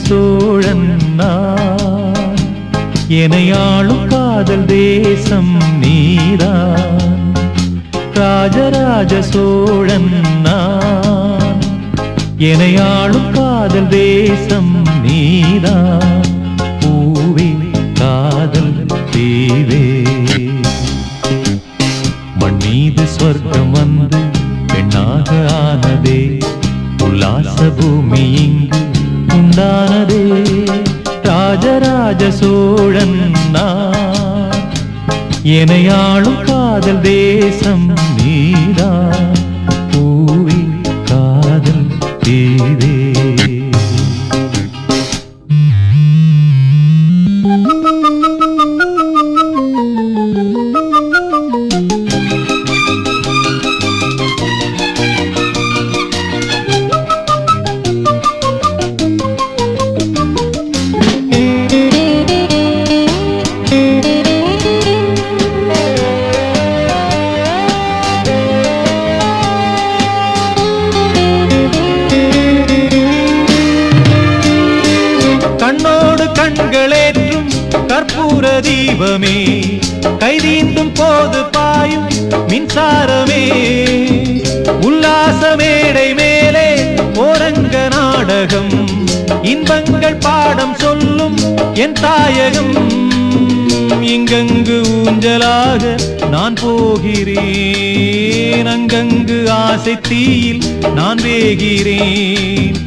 சோழன் நான், எனையாளும் காதல் தேசம் நீதான். ராஜராஜ சோழன் நான், எனையாளும் காதல் தேசம் நீதான். பூவே காதல் தீவே, மண் மீது சொர்க்கம் வந்து பெண்ணாக ஆனதே, உல்லாச பூமி இங்கு உண்டானதே. ராஜராஜ சோழன் நான், எனையாளும் காதல் தேசம் நீதான். பூவே காதல் தீவே. கண்களேற்றும் கற்பூர தீபமே, கைதீண்டும் போது பாயும் மின்சாரமே, உல்லாச மேடை மேலே ஓரங்க நாடகம், இன்பங்கள் பாடம் சொல்லும் என் தாயகம். இங்கங்கு ஊஞ்சலாக நான் போகிறேன், அங்கங்கு ஆசை தீயில் நான் வேகிறேன்.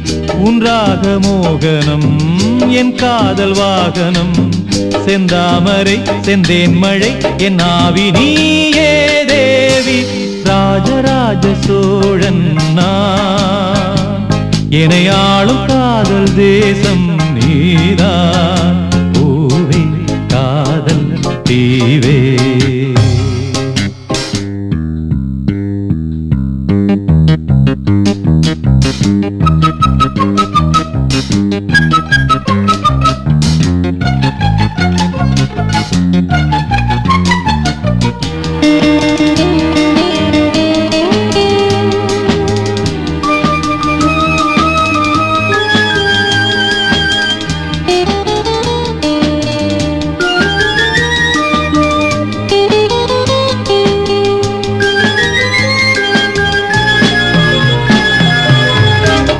உன்றாக மோகனம் என் காதல் வாகனம், செந்தாமரை செந்தேன் மழை என் ஆவி நீயே தேவி. ராஜராஜ சோழன் நான், எனையாளும் காதல் தேசம் நீதான். பூவே காதல் தீவே.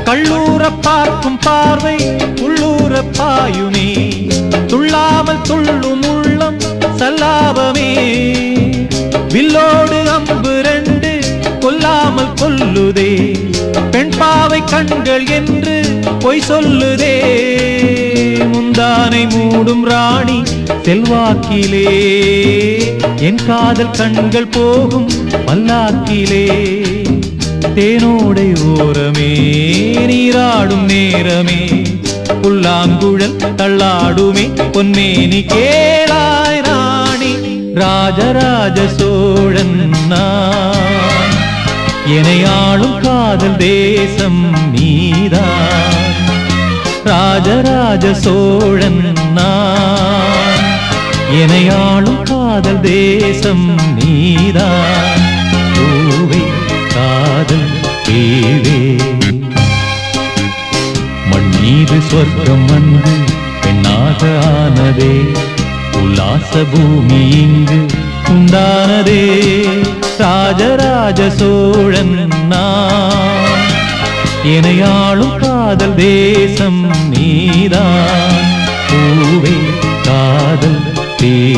கள்ளூர பார்க்கும் பார்வை உள்ளூர பாயுமே, துள்ளாமல் துள்ளும் உள்ளம் சல்லாபமே. வில்லோடு அம்பு ரெண்டு கொல்லாமல் கொல்லுதே, பெண் பாவை கண்கள் என்று பொய் சொல்லுதே. முந்தானை மூடும் ராணி செல்வாக்கிலே, என் காதல் கண்கள் போகும் பல்லாக்கிலே. தேனோடை ஓரமே நீராடும் நேரமே, புல்லாங்குழல் தள்ளாடுமே பொன்னேனி கேளாய் ராணி. ராஜராஜ சோழன் நான், எனையாளும் காதல் தேசம் நீதான். ராஜராஜ சோழன் நான், எனையாளும் காதல் தேசம் நீதான். பூவே காதல் தீவே, மண் மீது சொர்க்கம் வந்து பெண்ணாக ஆனதே, உல்லாச பூமி இங்கு உண்டானதே. ராஜராஜ சோழன் நான், எனையாளும் காதல் தேசம் நீதான். பூவே காதல் தீவே.